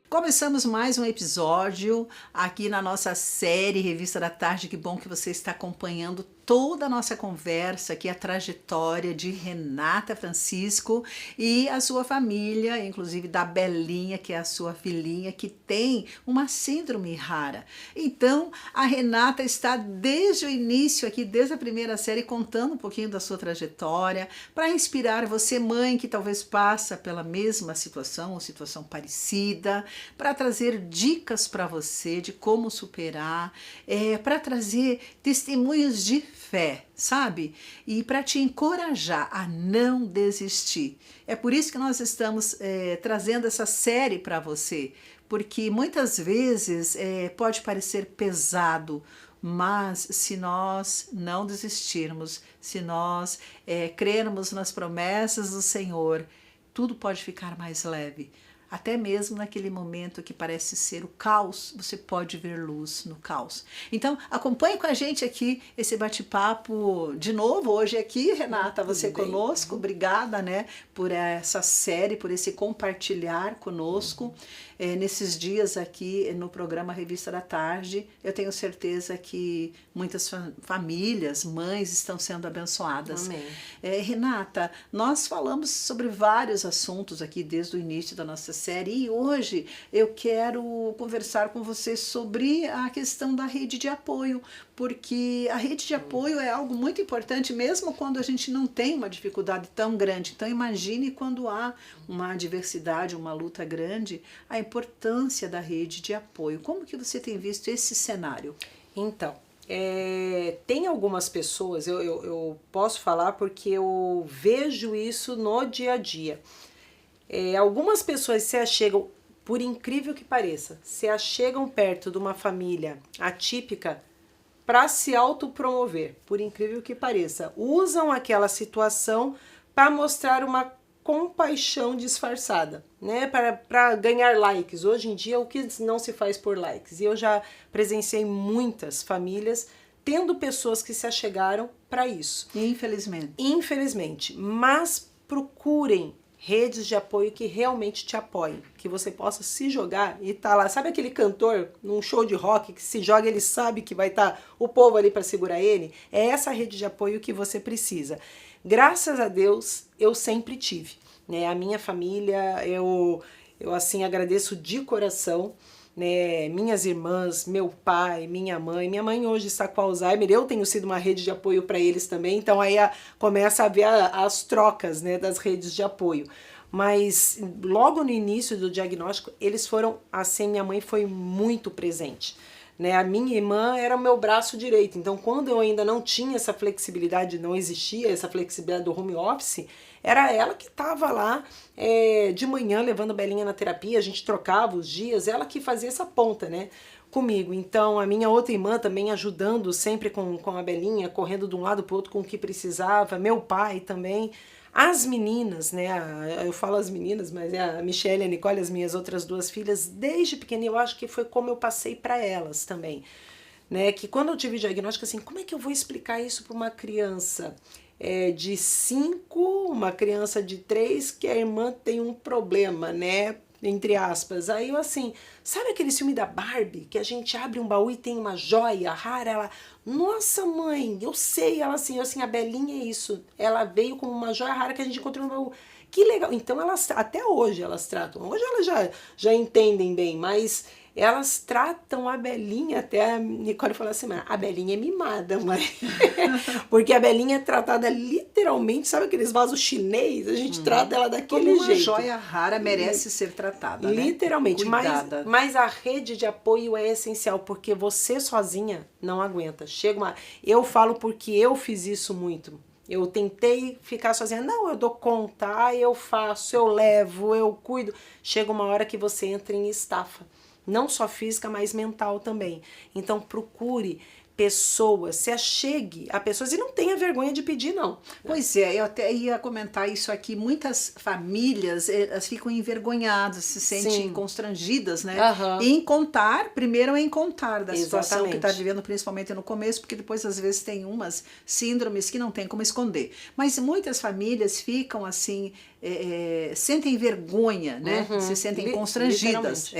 Começamos mais um episódio aqui na nossa série Revista da Tarde. Que bom que você está acompanhando toda a nossa conversa aqui, a trajetória de Renata Francisco e a sua família, inclusive da Belinha, que é a sua filhinha, que tem uma síndrome rara. Então, a Renata está desde o início aqui, desde a primeira série, contando um pouquinho da sua trajetória, para inspirar você, mãe, que talvez passa pela mesma situação ou situação parecida, para trazer dicas para você de como superar, para trazer testemunhos de fé, sabe? E para te encorajar a não desistir. É por isso que nós estamos trazendo essa série para você, porque muitas vezes pode parecer pesado, mas se nós não desistirmos, se nós crermos nas promessas do Senhor, tudo pode ficar mais leve. Até mesmo naquele momento que parece ser o caos, você pode ver luz no caos. Então, acompanhe com a gente aqui esse bate-papo de novo hoje aqui, Renata, você conosco. Obrigada, né, por essa série, por esse compartilhar conosco nesses dias aqui no programa Revista da Tarde. Eu tenho certeza que muitas famílias, mães estão sendo abençoadas. Amém. Renata, nós falamos sobre vários assuntos aqui desde o início da nossa série e hoje eu quero conversar com você sobre a questão da rede de apoio, porque a rede de apoio é algo muito importante mesmo quando a gente não tem uma dificuldade tão grande. Então imagine quando há uma adversidade, uma luta grande, a importância da rede de apoio. Como que você tem visto esse cenário? Então, tem algumas pessoas, eu posso falar porque eu vejo isso no dia a dia. Algumas pessoas se achegam, por incrível que pareça, se achegam perto de uma família atípica para se autopromover, por incrível que pareça. Usam aquela situação para mostrar uma compaixão disfarçada, né? Para ganhar likes. Hoje em dia, o que não se faz por likes? E eu já presenciei muitas famílias tendo pessoas que se achegaram para isso. Infelizmente. Infelizmente. Mas procurem redes de apoio que realmente te apoiem, que você possa se jogar e tá lá. Sabe aquele cantor num show de rock que se joga, ele sabe que vai estar o povo ali para segurar ele? É essa rede de apoio que você precisa. Graças a Deus, eu sempre tive, né? A minha família, eu assim agradeço de coração, né? Minhas irmãs, meu pai, minha mãe hoje está com Alzheimer, eu tenho sido uma rede de apoio para eles também, então aí começa a haver as trocas, né, das redes de apoio. Mas logo no início do diagnóstico, eles foram, assim, minha mãe foi muito presente, né? A minha irmã era o meu braço direito, então quando eu ainda não tinha essa flexibilidade, não existia essa flexibilidade do home office, era ela que estava lá de manhã levando a Belinha na terapia, a gente trocava os dias, ela que fazia essa ponta, né, comigo. Então a minha outra irmã também ajudando sempre com a Belinha, correndo de um lado para o outro com o que precisava, meu pai também. As meninas, né, eu falo as meninas, mas a Michelle e a Nicole, as minhas outras duas filhas, desde pequenininha, eu acho que foi como eu passei para elas também, né, que quando eu tive o diagnóstico, assim, como é que eu vou explicar isso para uma criança de 5, uma criança de 3, que a irmã tem um problema, né, entre aspas. Aí eu assim, sabe aquele filme da Barbie, que a gente abre um baú e tem uma joia rara? Ela, nossa mãe, eu sei. Ela assim, a Belinha é isso. Ela veio como uma joia rara que a gente encontrou no baú. Que legal. Então elas, até hoje elas tratam. Hoje elas já entendem bem, mas elas tratam a Belinha, até a Nicole falou assim, a Belinha é mimada, mãe. Porque a Belinha é tratada literalmente, sabe aqueles vasos chinês? A gente trata ela daquele Como uma jeito. joia rara merece ser tratada, né? Literalmente, Cuidada. mas a rede de apoio é essencial, porque você sozinha não aguenta. Eu falo porque eu fiz isso muito. Eu tentei ficar sozinha, não, eu dou conta, eu faço, eu levo, eu cuido. Chega uma hora que você entra em estafa. Não só física, mas mental também. Então procure pessoas, se achegue a pessoas e não tenha vergonha de pedir, não. Pois é, eu até ia comentar isso aqui. Muitas famílias, elas ficam envergonhadas, se sentem Sim. constrangidas, né? Aham. Em contar, primeiro em contar da situação que Exatamente. está vivendo, principalmente no começo, porque depois às vezes tem umas síndromes que não tem como esconder. Mas muitas famílias ficam assim, sentem vergonha, né? Se sentem constrangidas.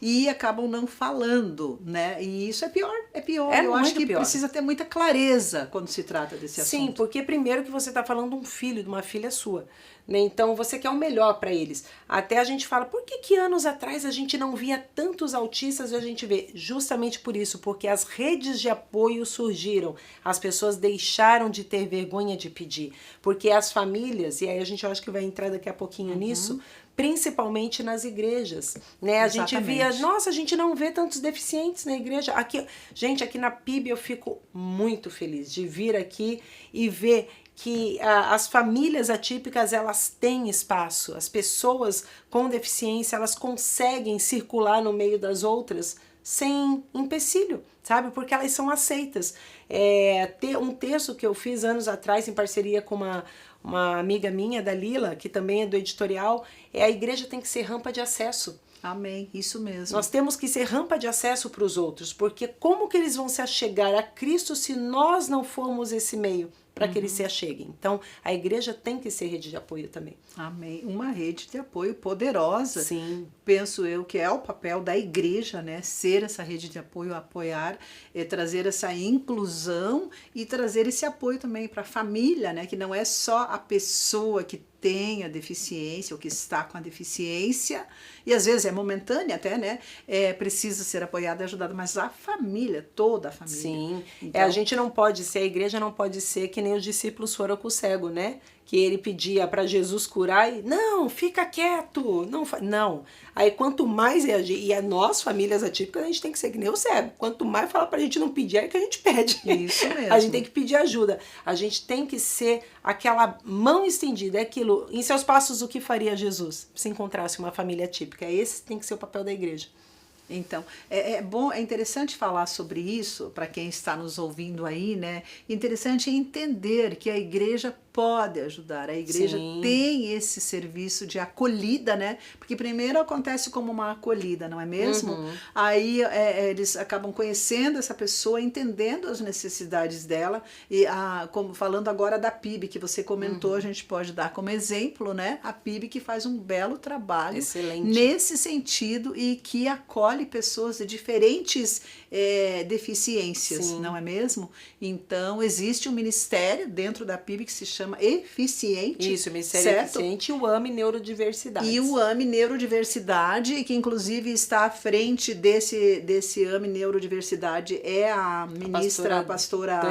E acabam não falando, né? E isso é pior, é pior. Eu acho que precisa ter muita clareza quando se trata desse assunto. Sim, porque primeiro que você está falando de um filho, de uma filha sua, né? Então você quer o melhor para eles. Até a gente fala, por que anos atrás a gente não via tantos autistas e a gente vê? Justamente por isso, porque as redes de apoio surgiram, as pessoas deixaram de ter vergonha de pedir, porque as famílias, e aí a gente acho que vai entrar daqui a pouquinho nisso, principalmente nas igrejas, né? A gente via, nossa, a gente não vê tantos deficientes na igreja. Aqui, gente, aqui na PIB eu fico muito feliz de vir aqui e ver que as famílias atípicas, elas têm espaço. As pessoas com deficiência, elas conseguem circular no meio das outras sem empecilho, sabe? Porque elas são aceitas. Um texto que eu fiz anos atrás em parceria com uma amiga minha, da Lila, que também é do editorial, a igreja tem que ser rampa de acesso. Amém, isso mesmo. Nós temos que ser rampa de acesso para os outros, porque como que eles vão se achegar a Cristo se nós não formos esse meio para que eles se acheguem? Então, a igreja tem que ser rede de apoio também. Amém. Uma rede de apoio poderosa. Sim. Penso eu que é o papel da igreja, né? Ser essa rede de apoio, apoiar, trazer essa inclusão e trazer esse apoio também para a família, né? Que não é só a pessoa que tem a deficiência ou que está com a deficiência, e às vezes é momentânea até, né? Precisa ser apoiada e ajudada, mas a família, toda a família. Sim. Então, a gente não pode ser, a igreja não pode ser que nem os discípulos foram com o cego, né? Que ele pedia para Jesus curar e, não, fica quieto, não. Aí quanto mais nós, famílias atípicas, a gente tem que ser que nem o cego. Quanto mais fala pra gente não pedir, é que a gente pede. Isso mesmo. A gente tem que pedir ajuda. A gente tem que ser aquela mão estendida, é aquilo. Em seus passos, o que faria Jesus se encontrasse uma família atípica? Esse tem que ser o papel da igreja. Então, bom, é interessante falar sobre isso para quem está nos ouvindo aí, né? Interessante entender que a igreja pode ajudar, a igreja Sim. tem esse serviço de acolhida, né? Porque primeiro acontece como uma acolhida, não é mesmo? Aí eles acabam conhecendo essa pessoa, entendendo as necessidades dela e como falando agora da PIB que você comentou, a gente pode dar como exemplo, né? A PIB que faz um belo trabalho Excelente. nesse sentido e que acolhe pessoas de diferentes deficiências, Sim. não é mesmo? Então existe um ministério dentro da PIB que se chama Eficiente. Isso, o Ministério certo? Eficiente e o AME Neurodiversidade. E o AME Neurodiversidade, que inclusive está à frente desse AME Neurodiversidade, é a ministra, a pastora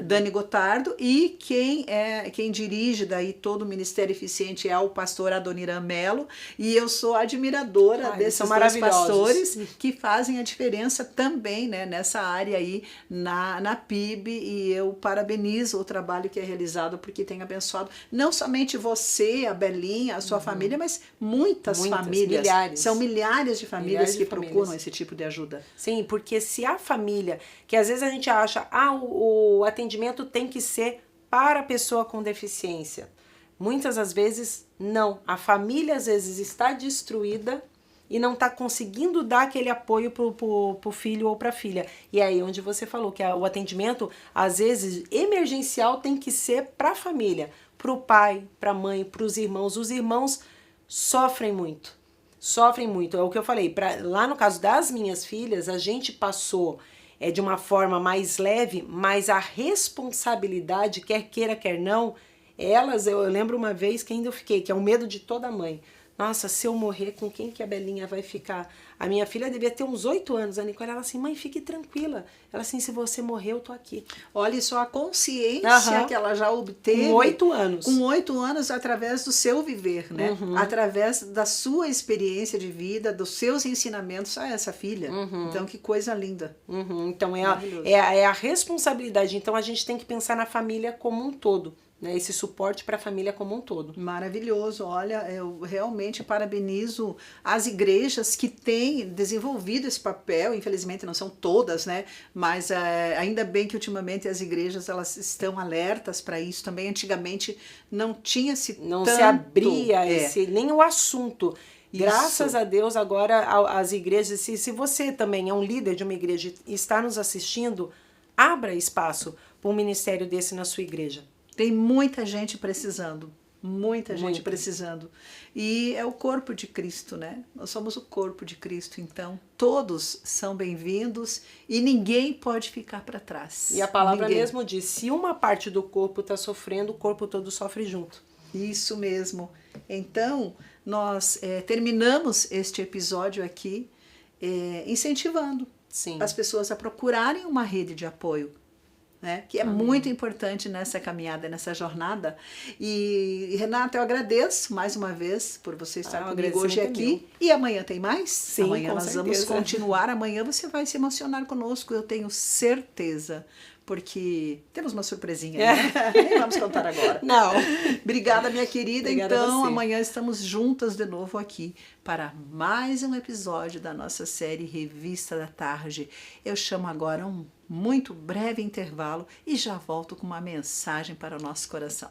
Dani Gotardo, e quem dirige daí todo o Ministério Eficiente é o pastor Adoniran Melo, e eu sou admiradora desses dois pastores que fazem a diferença também, né, nessa área aí na PIB, e eu parabenizo o trabalho que é realizado, porque tem abençoado não somente você, a Belinha, a sua família, mas muitas famílias. Milhares. São milhares de famílias Milhares que de procuram famílias. esse tipo de ajuda. Sim, porque se a família, que às vezes a gente acha, o atendimento tem que ser para a pessoa com deficiência. Muitas das vezes, não. A família às vezes está destruída e não está conseguindo dar aquele apoio pro filho ou para a filha. E é aí onde você falou que o atendimento, às vezes, emergencial tem que ser para a família, para o pai, para a mãe, para os irmãos. Os irmãos sofrem muito. Sofrem muito. É o que eu falei. Lá no caso das minhas filhas, a gente passou de uma forma mais leve, mas a responsabilidade, quer queira, quer não, eu lembro uma vez que ainda eu fiquei, que é o medo de toda mãe. Nossa, se eu morrer, com quem que a Belinha vai ficar? A minha filha devia ter uns 8 anos, a Nicole, ela assim, mãe, fique tranquila. Ela assim, se você morrer, eu tô aqui. Olha só a consciência que ela já obteve. Com 8 anos. Com 8 anos, através do seu viver, né? Através da sua experiência de vida, dos seus ensinamentos a essa filha. Então, que coisa linda. Então, é a responsabilidade. Então, a gente tem que pensar na família como um todo. né, esse suporte para a família como um todo. Maravilhoso, olha, eu realmente parabenizo as igrejas que têm desenvolvido esse papel, infelizmente não são todas, né, mas ainda bem que ultimamente as igrejas elas estão alertas para isso também, antigamente não tinha-se Não tanto, se abria nem o assunto. Isso. Graças a Deus agora as igrejas, se você também é um líder de uma igreja e está nos assistindo, abra espaço para um ministério desse na sua igreja. Tem muita gente precisando, muita gente precisando. E é o corpo de Cristo, né? Nós somos o corpo de Cristo, então todos são bem-vindos e ninguém pode ficar para trás. E a palavra mesmo diz, se uma parte do corpo está sofrendo, o corpo todo sofre junto. Isso mesmo. Então, nós terminamos este episódio aqui incentivando as pessoas a procurarem uma rede de apoio, né? Que é muito importante nessa caminhada, nessa jornada. E Renata, eu agradeço mais uma vez por você estar comigo hoje aqui. E amanhã tem mais? Sim, amanhã com nós certeza. vamos continuar. Amanhã você vai se emocionar conosco, eu tenho certeza. Porque temos uma surpresinha, né? Nem vamos contar agora. Não. Obrigada, minha querida. Obrigada então, a você. amanhã estamos juntas de novo aqui para mais um episódio da nossa série Revista da Tarde. Eu chamo agora um muito breve intervalo e já volto com uma mensagem para o nosso coração.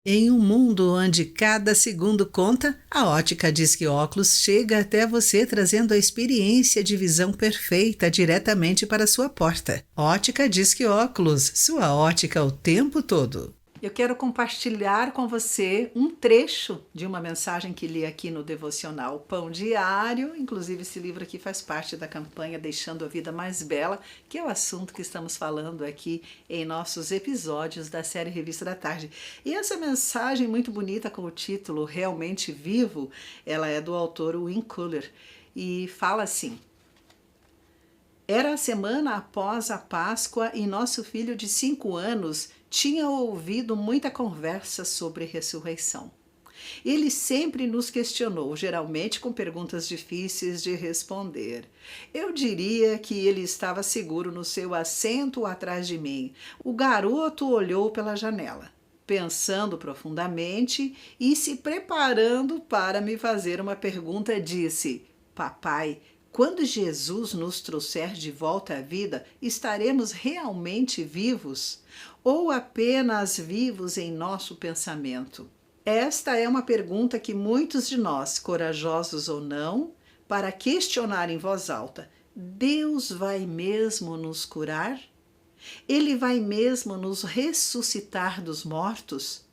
Em um mundo onde cada segundo conta, a Ótica Disque Óculos chega até você trazendo a experiência de visão perfeita diretamente para a sua porta. Ótica Disque Óculos, sua ótica o tempo todo. Eu quero compartilhar com você um trecho de uma mensagem que li aqui no devocional Pão Diário. Inclusive, esse livro aqui faz parte da campanha Deixando a Vida Mais Bela, que é o assunto que estamos falando aqui em nossos episódios da série Revista da Tarde. E essa mensagem muito bonita com o título Realmente Vivo, ela é do autor Win Cooler e fala assim: era a semana após a Páscoa e nosso filho de 5 anos tinha ouvido muita conversa sobre ressurreição. Ele sempre nos questionou, geralmente com perguntas difíceis de responder. Eu diria que ele estava seguro no seu assento atrás de mim. O garoto olhou pela janela, pensando profundamente e se preparando para me fazer uma pergunta, disse: Papai, quando Jesus nos trouxer de volta à vida, estaremos realmente vivos? Ou apenas vivos em nosso pensamento? Esta é uma pergunta que muitos de nós, corajosos ou não, para questionar em voz alta: Deus vai mesmo nos curar? Ele vai mesmo nos ressuscitar dos mortos?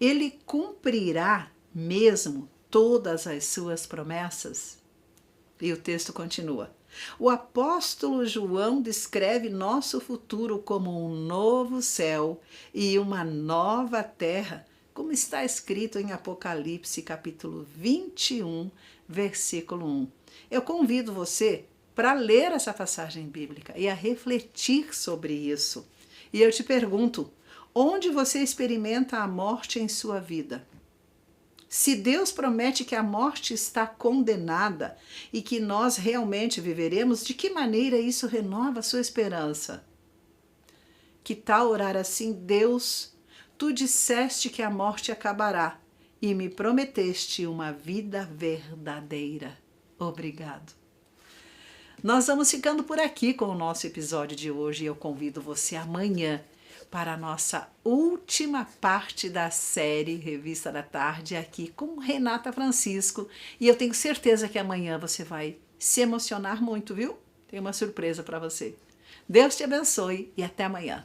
Ele cumprirá mesmo todas as suas promessas? E o texto continua. O apóstolo João descreve nosso futuro como um novo céu e uma nova terra, como está escrito em Apocalipse, capítulo 21, versículo 1. Eu convido você para ler essa passagem bíblica e a refletir sobre isso. E eu te pergunto, onde você experimenta a morte em sua vida? Se Deus promete que a morte está condenada e que nós realmente viveremos, de que maneira isso renova a sua esperança? Que tal orar assim: Deus, tu disseste que a morte acabará e me prometeste uma vida verdadeira. Obrigado. Nós vamos ficando por aqui com o nosso episódio de hoje e eu convido você amanhã para a nossa última parte da série Revista da Tarde aqui com Renata Francisco. E eu tenho certeza que amanhã você vai se emocionar muito, viu? Tem uma surpresa para você. Deus te abençoe e até amanhã.